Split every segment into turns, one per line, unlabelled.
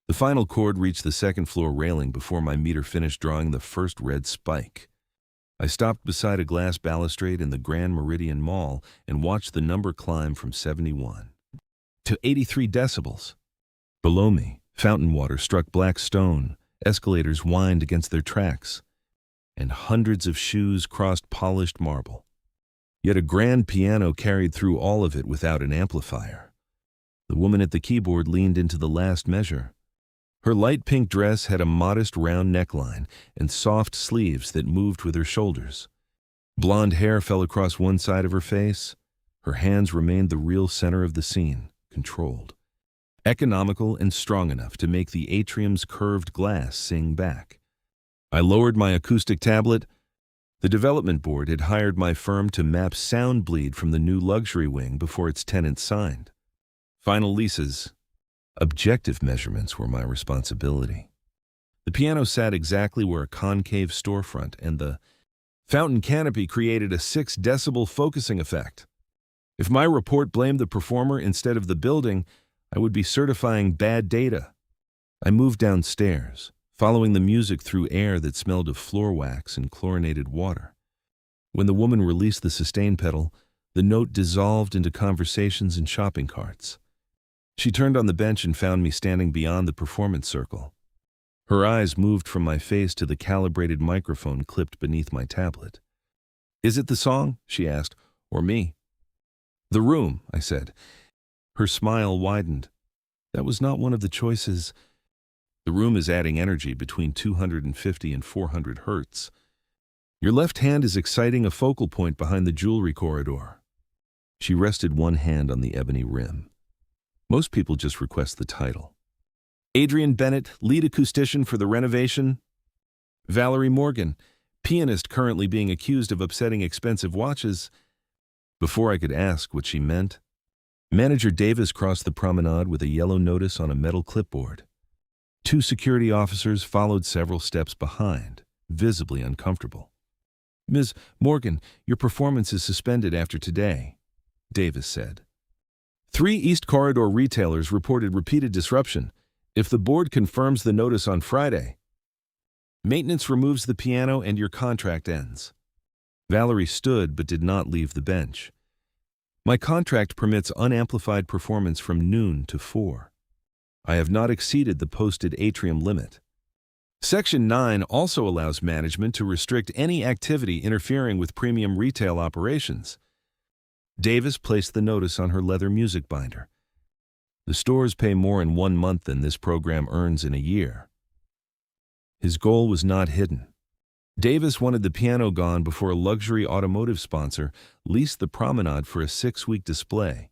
The final chord reached the second-floor railing before my meter finished drawing the first red spike. I stopped beside a glass balustrade in the Grand Meridian Mall and watched the number climb from 71 to 83 decibels. Below me, fountain water struck black stone, escalators whined against their tracks, and hundreds of shoes crossed polished marble. Yet a grand piano carried through all of it without an amplifier. The woman at the keyboard leaned into the last measure. Her light pink dress had a modest round neckline and soft sleeves that moved with her shoulders. Blonde hair fell across one side of her face. Her hands remained the real center of the scene, controlled, economical and strong enough to make the atrium's curved glass sing back. I lowered my acoustic tablet. The development board had hired my firm to map sound bleed from the new luxury wing before its tenants signed. Final leases. Objective measurements were my responsibility. The piano sat exactly where a concave storefront and the fountain canopy created a 6-decibel focusing effect. If my report blamed the performer instead of the building, I would be certifying bad data. I moved downstairs, following the music through air that smelled of floor wax and chlorinated water. When the woman released the sustain pedal, the note dissolved into conversations and shopping carts. She turned on the bench and found me standing beyond the performance circle. Her eyes moved from my face to the calibrated microphone clipped beneath my tablet. "Is it the song?" she asked. "Or me?" "The room," I said. Her smile widened. "That was not one of the choices. The room is adding energy between 250 and 400 hertz. Your left hand is exciting a focal point behind the jewelry corridor." She rested one hand on the ebony rim. Most people just request the title. "Adrian Bennett, lead acoustician for the renovation." "Valerie Morgan, pianist currently being accused of upsetting expensive watches." Before I could ask what she meant, Manager Davis crossed the promenade with a yellow notice on a metal clipboard. 2 security officers followed several steps behind, visibly uncomfortable. "Ms. Morgan, your performance is suspended after today," Davis said. 3 East Corridor retailers reported repeated disruption. If the board confirms the notice on Friday, maintenance removes the piano and your contract ends. Valerie stood but did not leave the bench. "My contract permits unamplified performance from noon to 4. I have not exceeded the posted atrium limit. Section 9 also allows management to restrict any activity interfering with premium retail operations." Davis placed the notice on her leather music binder. "The stores pay more in 1 month than this program earns in a year." His goal was not hidden. Davis wanted the piano gone before a luxury automotive sponsor leased the promenade for a 6-week display.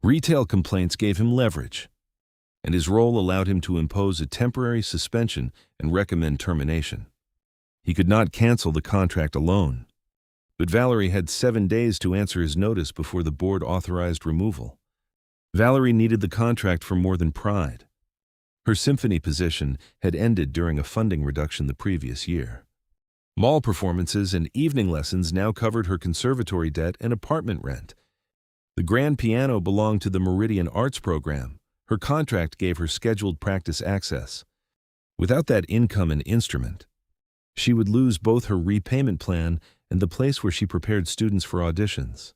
Retail complaints gave him leverage, and his role allowed him to impose a temporary suspension and recommend termination. He could not cancel the contract alone. But Valerie had 7 days to answer his notice before the board authorized removal. Valerie needed the contract for more than pride. Her symphony position had ended during a funding reduction the previous year. Mall performances and evening lessons now covered her conservatory debt and apartment rent. The grand piano belonged to the Meridian Arts program. Her contract gave her scheduled practice access. Without that income and instrument, she would lose both her repayment plan and the place where she prepared students for auditions.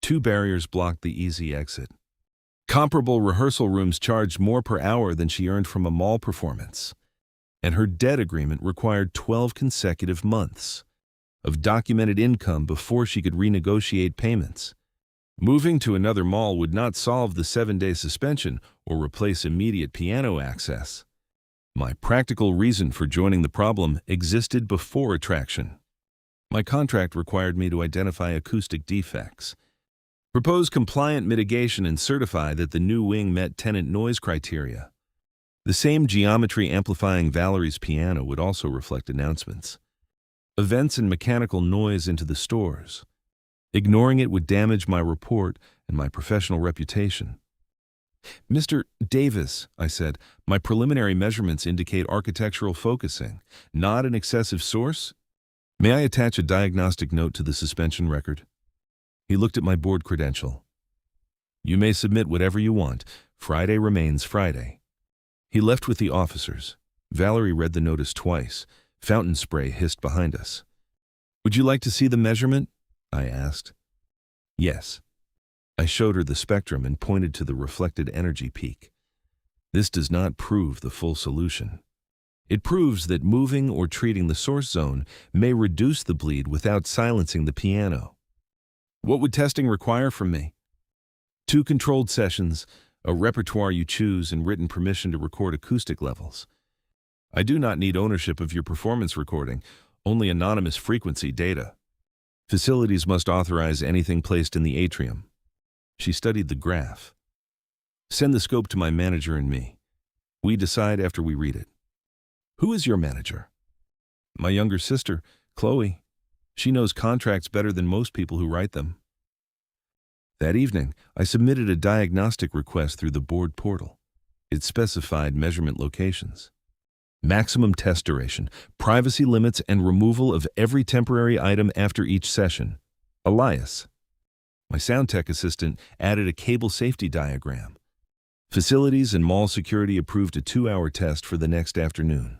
2 barriers blocked the easy exit. Comparable rehearsal rooms charged more per hour than she earned from a mall performance, and her debt agreement required 12 consecutive months of documented income before she could renegotiate payments. Moving to another mall would not solve the 7-day suspension or replace immediate piano access. My practical reason for joining the problem existed before attraction. My contract required me to identify acoustic defects, propose compliant mitigation, and certify that the new wing met tenant noise criteria. The same geometry amplifying Valerie's piano would also reflect announcements, events, and mechanical noise into the stores. Ignoring it would damage my report and my professional reputation. "Mr. Davis," I said, "my preliminary measurements indicate architectural focusing, not an excessive source. May I attach a diagnostic note to the suspension record?" He looked at my board credential. "You may submit whatever you want. Friday remains Friday." He left with the officers. Valerie read the notice twice. Fountain spray hissed behind us. "Would you like to see the measurement?" I asked. "Yes." I showed her the spectrum and pointed to the reflected energy peak. "This does not prove the full solution. It proves that moving or treating the source zone may reduce the bleed without silencing the piano." "What would testing require from me?" 2 controlled sessions, a repertoire you choose, and written permission to record acoustic levels. I do not need ownership of your performance recording, only anonymous frequency data. Facilities must authorize anything placed in the atrium." She studied the graph. "Send the scope to my manager and me. We decide after we read it." "Who is your manager?" "My younger sister, Chloe. She knows contracts better than most people who write them." That evening, I submitted a diagnostic request through the board portal. It specified measurement locations, maximum test duration, privacy limits, and removal of every temporary item after each session. Elias. My sound tech assistant added a cable safety diagram. Facilities and mall security approved a 2-hour test for the next afternoon.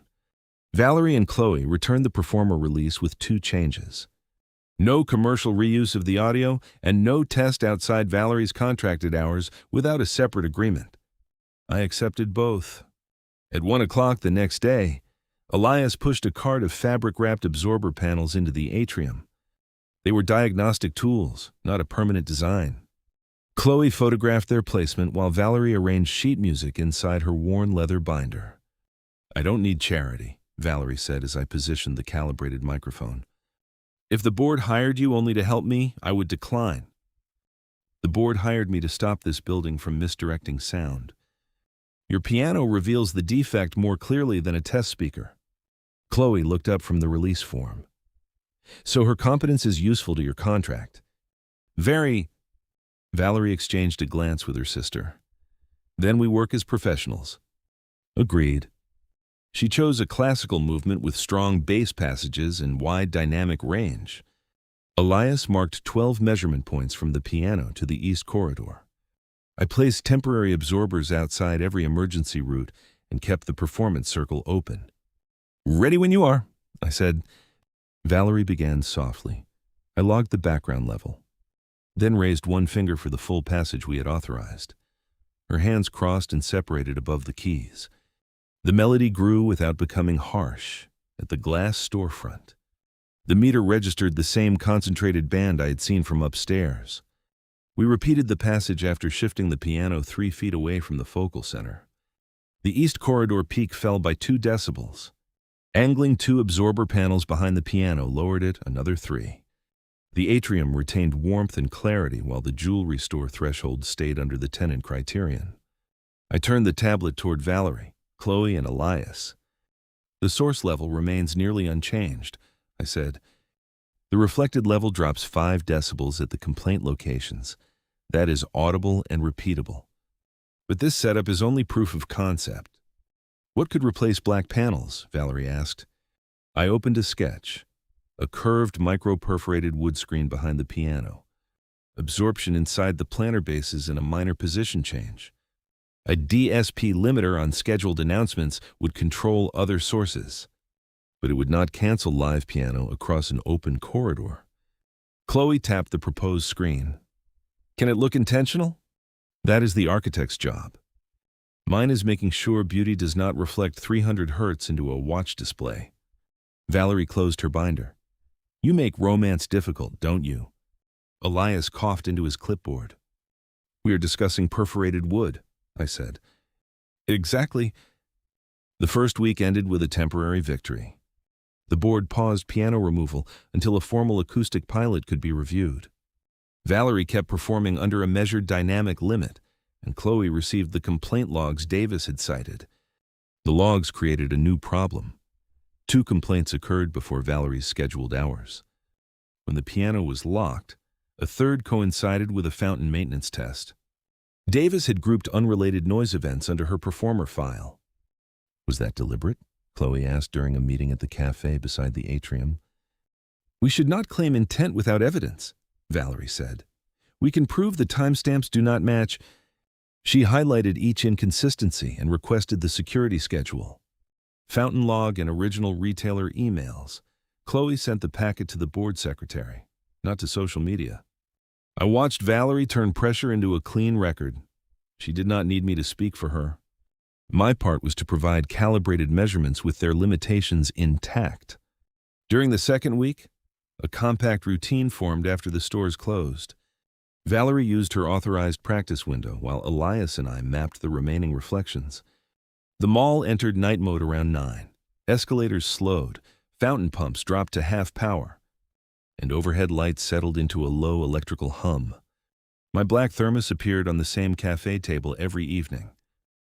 Valerie and Chloe returned the performer release with 2 changes. No commercial reuse of the audio, and no test outside Valerie's contracted hours without a separate agreement. I accepted both. At 1 o'clock the next day, Elias pushed a cart of fabric-wrapped absorber panels into the atrium. They were diagnostic tools, not a permanent design. Chloe photographed their placement while Valerie arranged sheet music inside her worn leather binder. "I don't need charity," Valerie said as I positioned the calibrated microphone. "If the board hired you only to help me, I would decline." "The board hired me to stop this building from misdirecting sound. Your piano reveals the defect more clearly than a test speaker." Chloe looked up from the release form. "So her competence is useful to your contract?" "Very." Valerie exchanged a glance with her sister. "Then we work as professionals." "Agreed." She chose a classical movement with strong bass passages and wide dynamic range. Elias marked 12 measurement points from the piano to the east corridor. I placed temporary absorbers outside every emergency route and kept the performance circle open. "Ready when you are," I said. Valerie began softly. I logged the background level, then raised one finger for the full passage we had authorized. Her hands crossed and separated above the keys. The melody grew without becoming harsh at the glass storefront. The meter registered the same concentrated band I had seen from upstairs. We repeated the passage after shifting the piano 3 feet away from the focal center. The east corridor peak fell by 2 decibels. Angling 2 absorber panels behind the piano lowered it another 3. The atrium retained warmth and clarity while the jewelry store threshold stayed under the tenant criterion. I turned the tablet toward Valerie, Chloe, and Elias. "The source level remains nearly unchanged," I said. "The reflected level drops 5 decibels at the complaint locations. That is audible and repeatable. But this setup is only proof of concept." "What could replace black panels?" Valerie asked. I opened a sketch. A curved micro-perforated wood screen behind the piano. Absorption inside the planter bases and a minor position change. A DSP limiter on scheduled announcements would control other sources, but it would not cancel live piano across an open corridor. Chloe tapped the proposed screen. "Can it look intentional?" "That is the architect's job. Mine is making sure beauty does not reflect 300 hertz into a watch display." Valerie closed her binder. "You make romance difficult, don't you?" Elias coughed into his clipboard. "We are discussing perforated wood," I said. "Exactly." The first week ended with a temporary victory. The board paused piano removal until a formal acoustic pilot could be reviewed. Valerie kept performing under a measured dynamic limit, and Chloe received the complaint logs Davis had cited. The logs created a new problem. 2 complaints occurred before Valerie's scheduled hours. When the piano was locked, a third coincided with a fountain maintenance test. Davis had grouped unrelated noise events under her performer file. "Was that deliberate?" Chloe asked during a meeting at the cafe beside the atrium. "We should not claim intent without evidence," Valerie said. "We can prove the timestamps do not match." She highlighted each inconsistency and requested the security schedule. Fountain log and original retailer emails. Chloe sent the packet to the board secretary, not to social media. I watched Valerie turn pressure into a clean record. She did not need me to speak for her. My part was to provide calibrated measurements with their limitations intact. During the second week, a compact routine formed after the stores closed. Valerie used her authorized practice window while Elias and I mapped the remaining reflections. The mall entered night mode around 9. Escalators slowed, fountain pumps dropped to half power, and overhead lights settled into a low electrical hum. My black thermos appeared on the same cafe table every evening.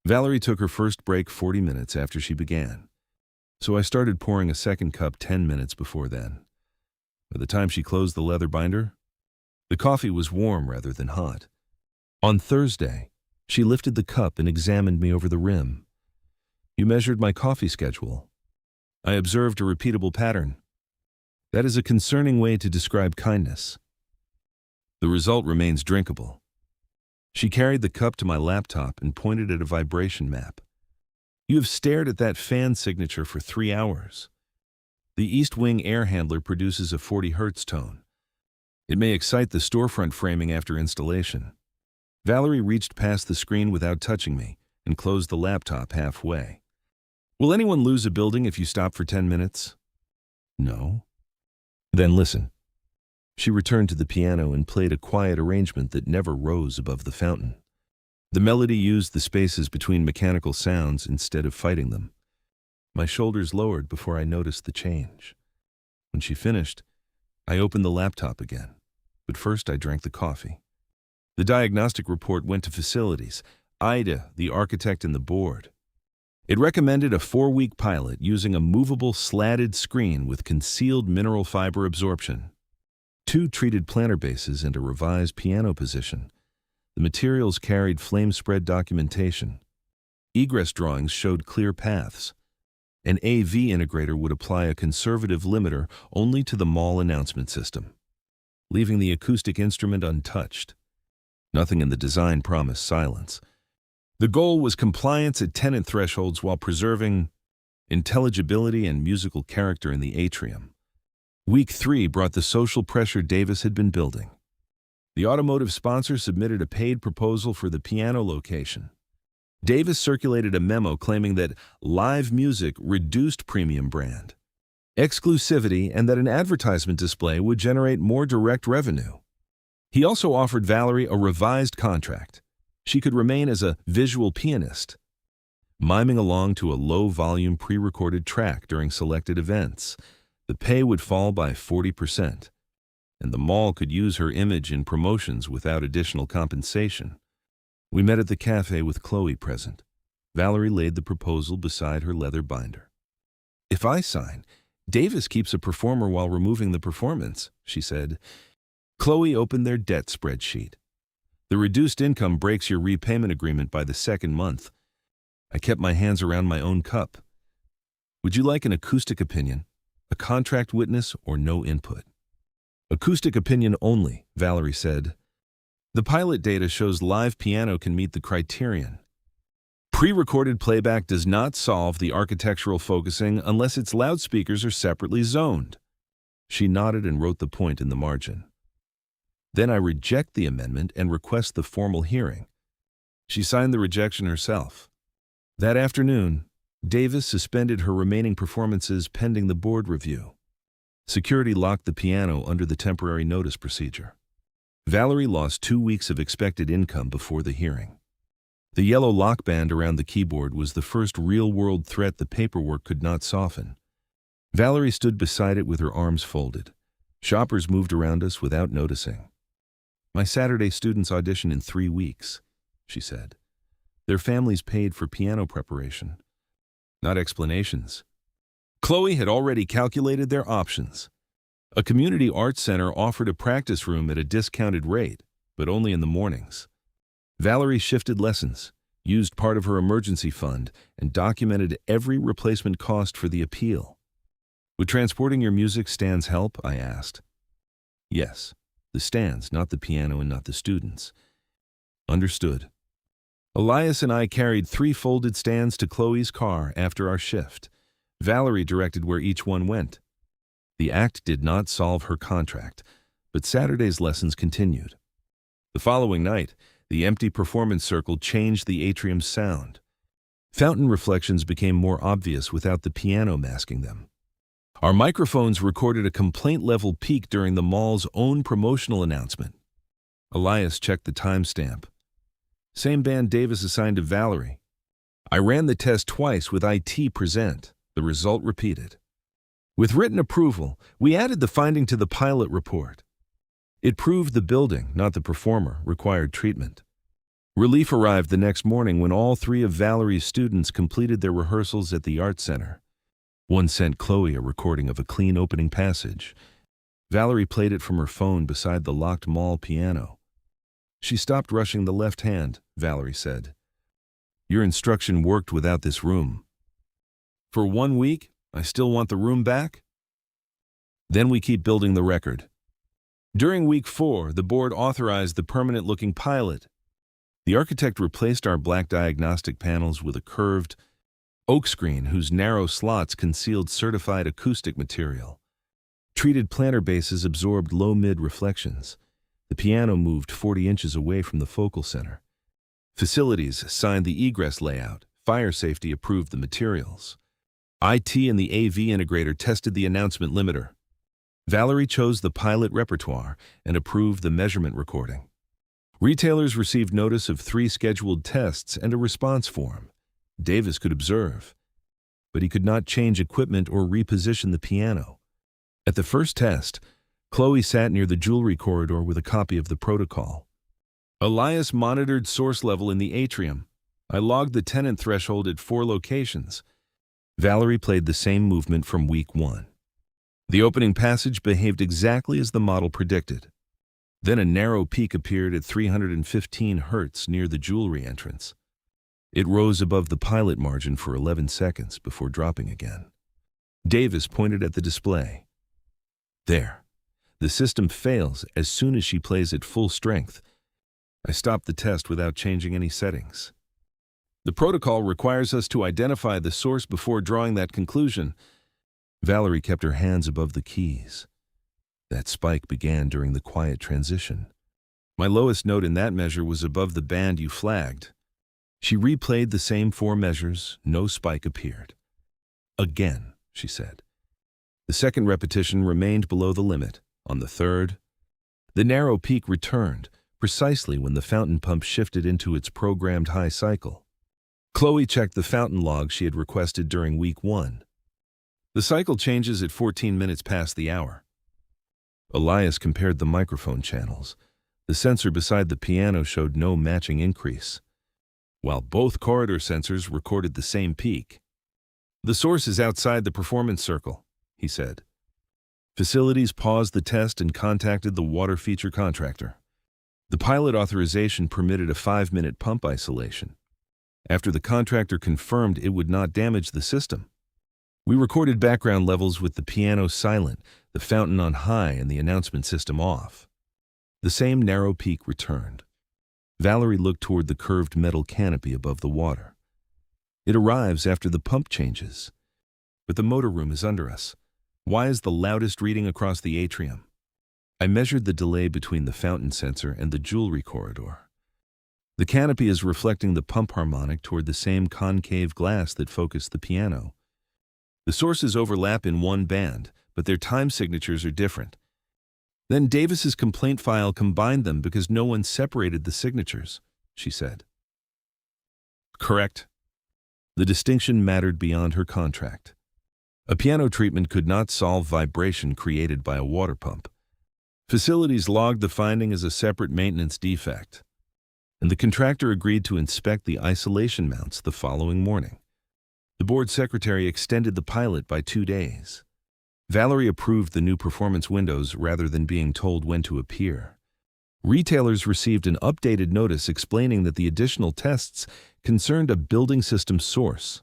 Valerie took her first break 40 minutes after she began, so I started pouring a second cup 10 minutes before then. By the time she closed the leather binder, the coffee was warm rather than hot. On Thursday, she lifted the cup and examined me over the rim. "You measured my coffee schedule." I observed a repeatable pattern. That is a concerning way to describe kindness. The result remains drinkable. She carried the cup to my laptop and pointed at a vibration map. "You have stared at that fan signature for 3 hours. The East Wing air handler produces a 40 Hz tone. It may excite the storefront framing after installation." Valerie reached past the screen without touching me and closed the laptop halfway. "Will anyone lose a building if you stop for 10 minutes? No. Then listen." She returned to the piano and played a quiet arrangement that never rose above the fountain. The melody used the spaces between mechanical sounds instead of fighting them. My shoulders lowered before I noticed the change. When she finished, I opened the laptop again, but first I drank the coffee. The diagnostic report went to facilities, Ida, the architect, and the board. It recommended a 4-week pilot using a movable slatted screen with concealed mineral fiber absorption, 2 treated planter bases, and a revised piano position. The materials carried flame spread documentation. Egress drawings showed clear paths. An AV integrator would apply a conservative limiter only to the mall announcement system, leaving the acoustic instrument untouched. Nothing in the design promised silence. The goal was compliance at tenant thresholds while preserving intelligibility and musical character in the atrium. Week 3 brought the social pressure Davis had been building. The automotive sponsor submitted a paid proposal for the piano location. Davis circulated a memo claiming that live music reduced premium brand exclusivity and that an advertisement display would generate more direct revenue. He also offered Valerie a revised contract. She could remain as a visual pianist, miming along to a low-volume pre-recorded track during selected events. The pay would fall by 40%, and the mall could use her image in promotions without additional compensation. We met at the cafe with Chloe present. Valerie laid the proposal beside her leather binder. "If I sign, Davis keeps a performer while removing the performance," she said. Chloe opened their debt spreadsheet. "The reduced income breaks your repayment agreement by the second month." I kept my hands around my own cup. "Would you like an acoustic opinion, a contract witness, or no input?" "Acoustic opinion only," Valerie said. "The pilot data shows live piano can meet the criterion. Pre-recorded playback does not solve the architectural focusing unless its loudspeakers are separately zoned." She nodded and wrote the point in the margin. "Then I reject the amendment and request the formal hearing." She signed the rejection herself. That afternoon, Davis suspended her remaining performances pending the board review. Security locked the piano under the temporary notice procedure. Valerie lost 2 weeks of expected income before the hearing. The yellow lockband around the keyboard was the first real-world threat the paperwork could not soften. Valerie stood beside it with her arms folded. Shoppers moved around us without noticing. "My Saturday students audition in 3 weeks," she said. "Their families paid for piano preparation, not explanations." Chloe had already calculated their options. A community arts center offered a practice room at a discounted rate, but only in the mornings. Valerie shifted lessons, used part of her emergency fund, and documented every replacement cost for the appeal. "Would transporting your music stands help?" I asked. "Yes, the stands, not the piano and not the students." "Understood." Elias and I carried 3 folded stands to Chloe's car after our shift. Valerie directed where each one went. The act did not solve her contract, but Saturday's lessons continued. The following night, the empty performance circle changed the atrium's sound. Fountain reflections became more obvious without the piano masking them. Our microphones recorded a complaint-level peak during the mall's own promotional announcement. Elias checked the timestamp. Same band Davis assigned to Valerie. I ran the test twice with IT present. The result repeated. With written approval, we added the finding to the pilot report. It proved the building, not the performer, required treatment. Relief arrived the next morning when all 3 of Valerie's students completed their rehearsals at the Art Center. One sent Chloe a recording of a clean opening passage. Valerie played it from her phone beside the locked mall piano. She stopped rushing the left hand, Valerie said. Your instruction worked without this room. For 1 week, I still want the room back? Then we keep building the record. During week 4, the board authorized the permanent-looking pilot. The architect replaced our black diagnostic panels with a curved oak screen whose narrow slots concealed certified acoustic material. Treated planter bases absorbed low-mid reflections. The piano moved 40 inches away from the focal center. Facilities signed the egress layout. Fire safety approved the materials. IT and the AV integrator tested the announcement limiter. Valerie chose the pilot repertoire and approved the measurement recording. Retailers received notice of 3 scheduled tests and a response form. Davis could observe, but he could not change equipment or reposition the piano. At the first test, Chloe sat near the jewelry corridor with a copy of the protocol. Elias monitored source level in the atrium. I logged the tenant threshold at 4 locations. Valerie played the same movement from week 1. The opening passage behaved exactly as the model predicted. Then a narrow peak appeared at 315 Hz near the jewelry entrance. It rose above the pilot margin for 11 seconds before dropping again. Davis pointed at the display. There. The system fails as soon as she plays at full strength. I stopped the test without changing any settings. The protocol requires us to identify the source before drawing that conclusion. Valerie kept her hands above the keys. That spike began during the quiet transition. My lowest note in that measure was above the band you flagged. She replayed the same 4 measures. No spike appeared. Again, she said. The second repetition remained below the limit. On the third, the narrow peak returned, precisely when the fountain pump shifted into its programmed high cycle. Chloe checked the fountain log she had requested during week 1. The cycle changes at 14 minutes past the hour. Elias compared the microphone channels. The sensor beside the piano showed no matching increase, while both corridor sensors recorded the same peak. The source is outside the performance circle, he said. Facilities paused the test and contacted the water feature contractor. The pilot authorization permitted a 5-minute pump isolation. After the contractor confirmed it would not damage the system, we recorded background levels with the piano silent, the fountain on high, and the announcement system off. The same narrow peak returned. Valerie looked toward the curved metal canopy above the water. It arrives after the pump changes. But the motor room is under us. Why is the loudest reading across the atrium? I measured the delay between the fountain sensor and the jewelry corridor. The canopy is reflecting the pump harmonic toward the same concave glass that focused the piano. The sources overlap in one band, but their time signatures are different. Then Davis's complaint file combined them because no one separated the signatures, she said. Correct. The distinction mattered beyond her contract. A piano treatment could not solve vibration created by a water pump. Facilities logged the finding as a separate maintenance defect, and the contractor agreed to inspect the isolation mounts the following morning. The board secretary extended the pilot by 2 days. Valerie approved the new performance windows rather than being told when to appear. Retailers received an updated notice explaining that the additional tests concerned a building system source.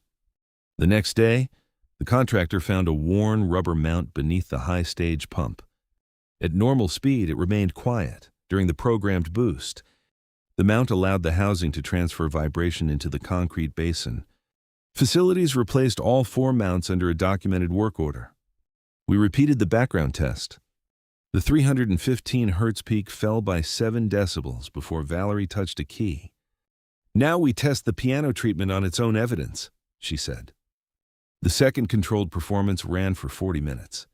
The next day, the contractor found a worn rubber mount beneath the high stage pump. At normal speed, it remained quiet. During the programmed boost, The mount allowed the housing to transfer vibration into the concrete basin. Facilities replaced all 4 mounts under a documented work order. We repeated the background test. The 315 Hz peak fell by 7 decibels before Valerie touched a key. "Now we test the piano treatment on its own evidence," she said. The second controlled performance ran for 40 minutes.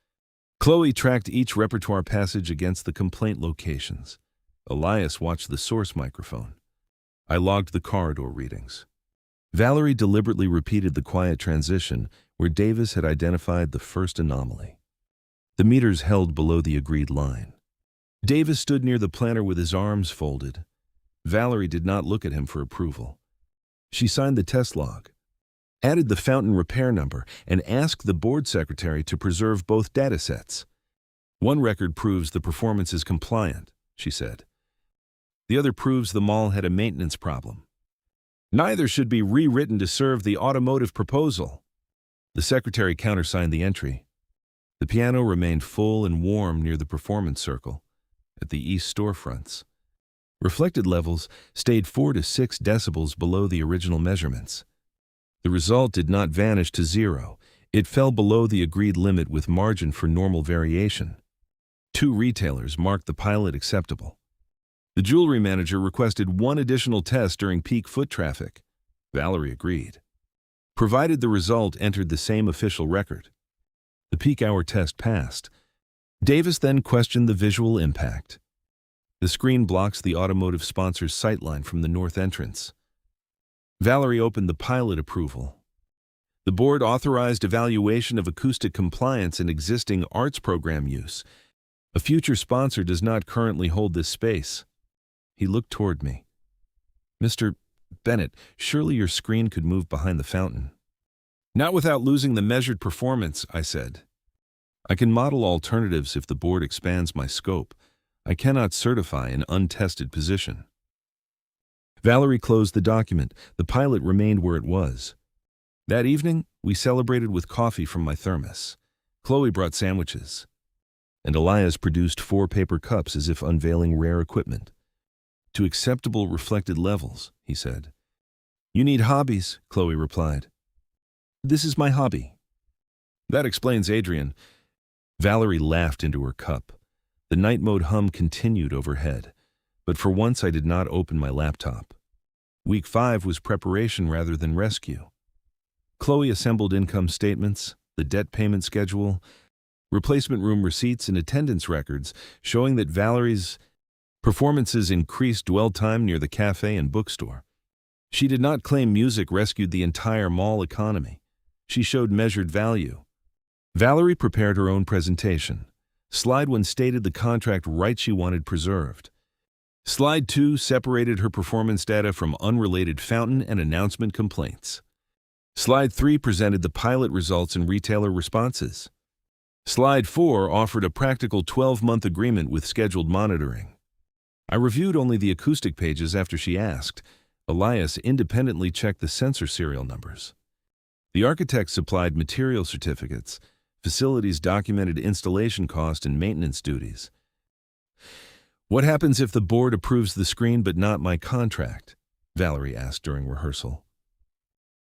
Chloe tracked each repertoire passage against the complaint locations. Elias watched the source microphone. I logged the corridor readings. Valerie deliberately repeated the quiet transition where Davis had identified the first anomaly. The meters held below the agreed line. Davis stood near the planner with his arms folded. Valerie did not look at him for approval. She signed the test log, added the fountain repair number, and asked the board secretary to preserve both datasets. "One record proves the performance is compliant," she said. "The other proves the mall had a maintenance problem. Neither should be rewritten to serve the automotive proposal." The secretary countersigned the entry. The piano remained full and warm near the performance circle, at the east storefronts. Reflected levels stayed 4 to 6 decibels below the original measurements. The result did not vanish to 0. It fell below the agreed limit with margin for normal variation. 2 retailers marked the pilot acceptable. The jewelry manager requested 1 additional test during peak foot traffic. Valerie agreed, provided the result entered the same official record. The peak hour test passed. Davis then questioned the visual impact. "The screen blocks the automotive sponsor's sightline from the north entrance." Valerie opened the pilot approval. "The board authorized evaluation of acoustic compliance and existing arts program use. A future sponsor does not currently hold this space." He looked toward me. "Mr. Bennett, surely your screen could move behind the fountain." "Not without losing the measured performance," I said. "I can model alternatives if the board expands my scope. I cannot certify an untested position." Valerie closed the document. The pilot remained where it was. That evening, we celebrated with coffee from my thermos. Chloe brought sandwiches, and Elias produced 4 paper cups as if unveiling rare equipment. "To acceptable reflected levels," he said. "You need hobbies," Chloe replied. "This is my hobby." "That explains Adrian." Valerie laughed into her cup. The night mode hum continued overhead, but for once I did not open my laptop. Week 5 was preparation rather than rescue. Chloe assembled income statements, the debt payment schedule, replacement room receipts, and attendance records showing that Valerie's performances increased dwell time near the cafe and bookstore. She did not claim music rescued the entire mall economy. She showed measured value. Valerie prepared her own presentation. Slide 1 stated the contract rights she wanted preserved. Slide 2 separated her performance data from unrelated fountain and announcement complaints. Slide 3 presented the pilot results and retailer responses. Slide 4 offered a practical 12-month agreement with scheduled monitoring. I reviewed only the acoustic pages after she asked. Elias independently checked the sensor serial numbers. The architect supplied material certificates. Facilities documented installation cost and maintenance duties. "What happens if the board approves the screen but not my contract?" Valerie asked during rehearsal.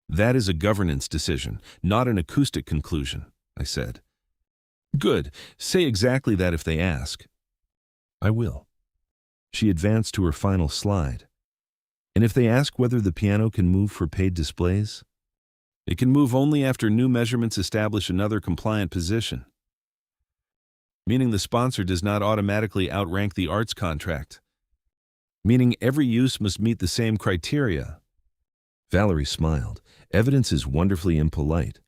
"That is a governance decision, not an acoustic conclusion," I said. "Good. Say exactly that if they ask." "I will." She advanced to her final slide. "And if they ask whether the piano can move for paid displays?" "It can move only after new measurements establish another compliant position." "Meaning the sponsor does not automatically outrank the arts contract." "Meaning every use must meet the same criteria." Valerie smiled. "Evidence is wonderfully impolite."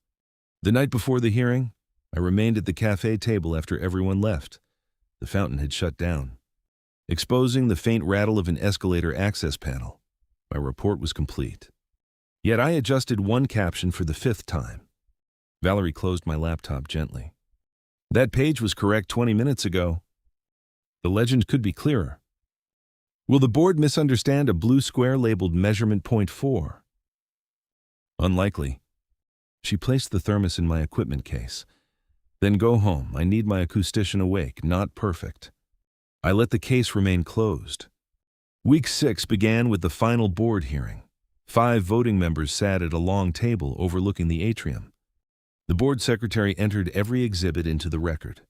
The night before the hearing, I remained at the cafe table after everyone left. The fountain had shut down, exposing the faint rattle of an escalator access panel. My report was complete. Yet I adjusted one caption for the 5th time. Valerie closed my laptop gently. "That page was correct 20 minutes ago. The legend could be clearer." "Will the board misunderstand a blue square labeled measurement point 4? "Unlikely." She placed the thermos in my equipment case. "Then go home. I need my acoustician awake, not perfect." I let the case remain closed. Week 6 began with the final board hearing. 5 voting members sat at a long table overlooking the atrium. The board secretary entered every exhibit into the record.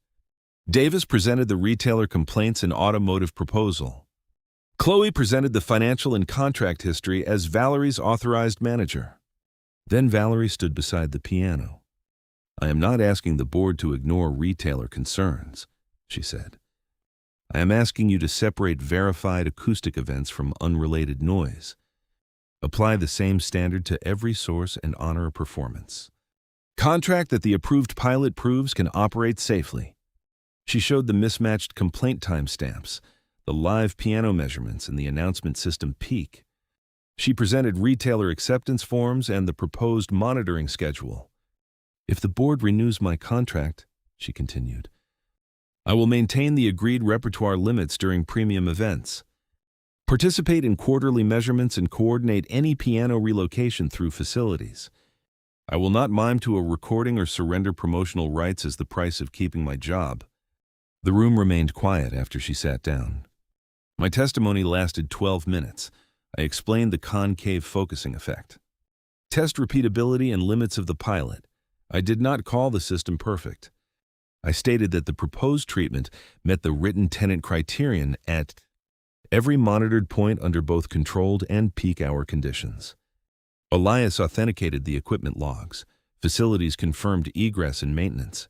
Davis presented the retailer complaints and automotive proposal. Chloe presented the financial and contract history as Valerie's authorized manager. Then Valerie stood beside the piano. "I am not asking the board to ignore retailer concerns," she said. "I am asking you to separate verified acoustic events from unrelated noise. Apply the same standard to every source and honor a performance. Contract that the approved pilot proves can operate safely." She showed the mismatched complaint timestamps, the live piano measurements, and the announcement system peak. She presented retailer acceptance forms and the proposed monitoring schedule. "If the board renews my contract," she continued, "I will maintain the agreed repertoire limits during premium events, participate in quarterly measurements, and coordinate any piano relocation through facilities. I will not mime to a recording or surrender promotional rights as the price of keeping my job." The room remained quiet after she sat down. My testimony lasted 12 minutes. I explained the concave focusing effect, test repeatability, and limits of the pilot. I did not call the system perfect. I stated that the proposed treatment met the written tenant criterion at every monitored point under both controlled and peak hour conditions. Elias authenticated the equipment logs. Facilities confirmed egress and maintenance.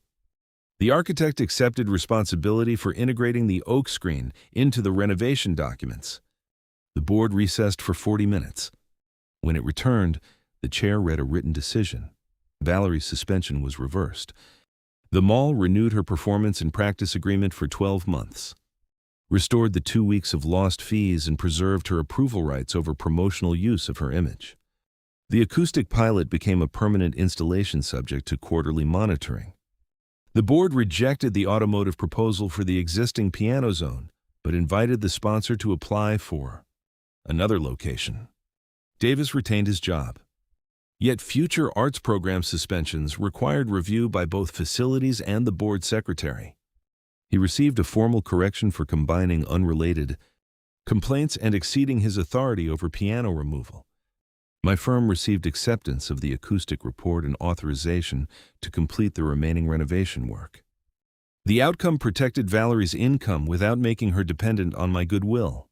The architect accepted responsibility for integrating the oak screen into the renovation documents. The board recessed for 40 minutes. When it returned, the chair read a written decision. Valerie's suspension was reversed. The mall renewed her performance and practice agreement for 12 months, restored the 2 weeks of lost fees, and preserved her approval rights over promotional use of her image. The acoustic pilot became a permanent installation subject to quarterly monitoring. The board rejected the automotive proposal for the existing piano zone, but invited the sponsor to apply for another location. Davis retained his job. Yet future arts program suspensions required review by both facilities and the board secretary. He received a formal correction for combining unrelated complaints and exceeding his authority over piano removal. My firm received acceptance of the acoustic report and authorization to complete the remaining renovation work. The outcome protected Valerie's income without making her dependent on my goodwill.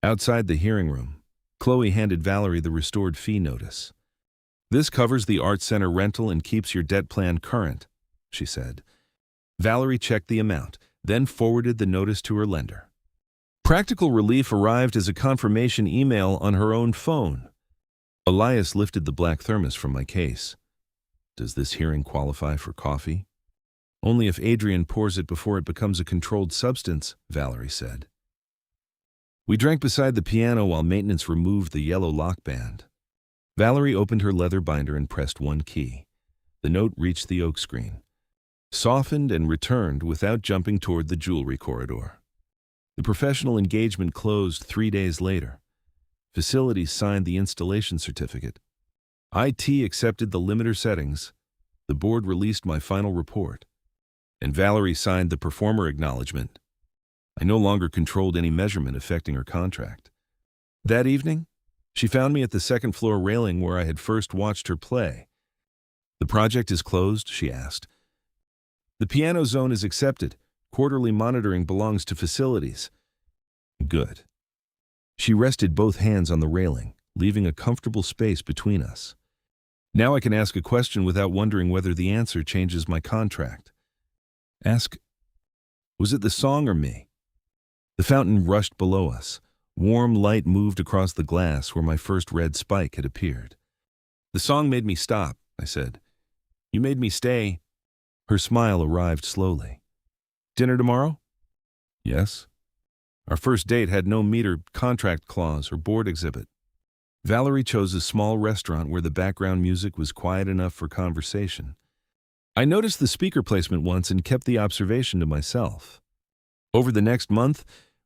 Outside the hearing room, Chloe handed Valerie the restored fee notice. "This covers the Arts Center rental and keeps your debt plan current," she said. Valerie checked the amount, then forwarded the notice to her lender. Practical relief arrived as a confirmation email on her own phone. Elias lifted the black thermos from my case. "Does this hearing qualify for coffee?" "Only if Adrian pours it before it becomes a controlled substance," Valerie said. We drank beside the piano while maintenance removed the yellow lock band. Valerie opened her leather binder and pressed one key. The note reached the oak screen, softened, and returned without jumping toward the jewelry corridor. The professional engagement closed 3 days later. Facilities signed the installation certificate. IT accepted the limiter settings. The board released my final report. And Valerie signed the performer acknowledgement. I no longer controlled any measurement affecting her contract. That evening, she found me at the second floor railing where I had first watched her play. "The project is closed?" she asked. "The piano zone is accepted. Quarterly monitoring belongs to facilities." "Good." She rested both hands on the railing, leaving a comfortable space between us. "Now I can ask a question without wondering whether the answer changes my contract." "Ask." "Was it the song or me?" The fountain rushed below us. Warm light moved across the glass where my first red spike had appeared. "The song made me stop," I said. "You made me stay." Her smile arrived slowly. "Dinner tomorrow?" "Yes." Our first date had no meter, contract clause, or board exhibit. Valerie chose a small restaurant where the background music was quiet enough for conversation. I noticed the speaker placement once and kept the observation to myself. Over the next month,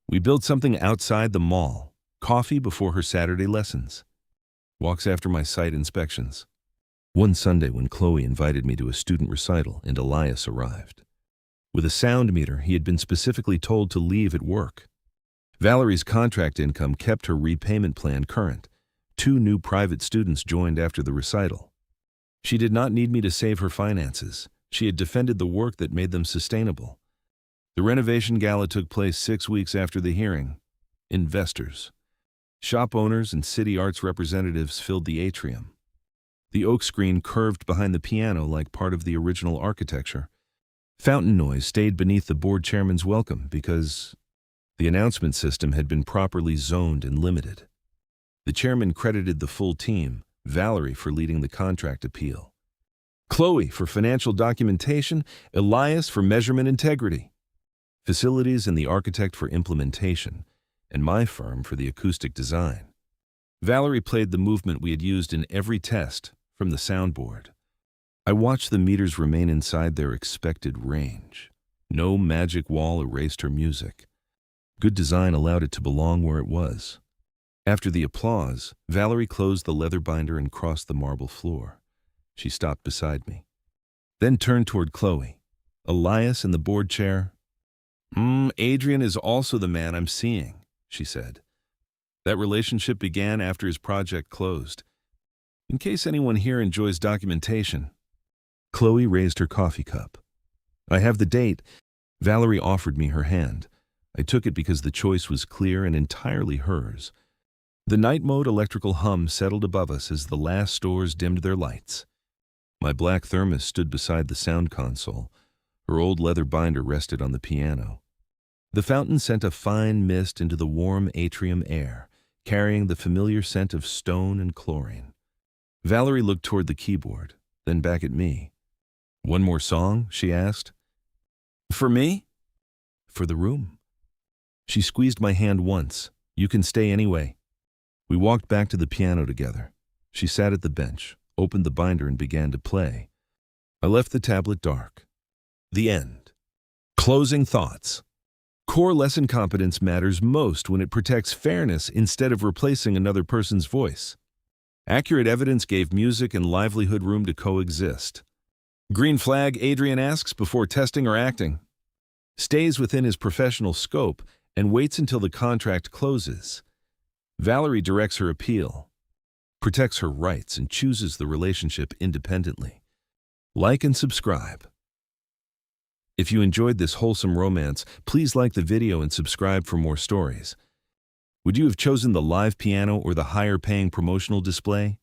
we built something outside the mall, coffee before her Saturday lessons, walks after my site inspections. One Sunday when Chloe invited me to a student recital and Elias arrived. With a sound meter, he had been specifically told to leave at work. Valerie's contract income kept her repayment plan current. 2 new private students joined after the recital. She did not need me to save her finances. She had defended the work that made them sustainable. The renovation gala took place 6 weeks after the hearing. Investors, shop owners, and city arts representatives filled the atrium. The oak screen curved behind the piano like part of the original architecture. Fountain noise stayed beneath the board chairman's welcome because the announcement system had been properly zoned and limited. The chairman credited the full team, Valerie for leading the contract appeal, Chloe for financial documentation, Elias for measurement integrity, facilities and the architect for implementation, and my firm for the acoustic design. Valerie played the movement we had used in every test from the soundboard. I watched the meters remain inside their expected range. No magic wall erased her music. Good design allowed it to belong where it was. After the applause, Valerie closed the leather binder and crossed the marble floor. She stopped beside me, then turned toward Chloe. Elias in the board chair. Adrian is also the man I'm seeing, she said. That relationship began after his project closed. In case anyone here enjoys documentation. Chloe raised her coffee cup. I have the date. Valerie offered me her hand. I took it because the choice was clear and entirely hers. The night mode electrical hum settled above us as the last stores dimmed their lights. My black thermos stood beside the sound console. Her old leather binder rested on the piano. The fountain sent a fine mist into the warm atrium air, carrying the familiar scent of stone and chlorine. Valerie looked toward the keyboard, then back at me. "One more song?" she asked. "For me?" "For the room." She squeezed my hand once. "You can stay anyway." We walked back to the piano together. She sat at the bench, opened the binder, and began to play. I left the tablet dark. The end. Closing thoughts. Core lesson competence matters most when it protects fairness instead of replacing another person's voice. Accurate evidence gave music and livelihood room to coexist. Green flag, Adrian asks before testing or acting. Stays within his professional scope and waits until the contract closes. Valerie directs her appeal, protects her rights, and chooses the relationship independently. Like and subscribe. If you enjoyed this wholesome romance, please like the video and subscribe for more stories. Would you have chosen the live piano or the higher-paying promotional display?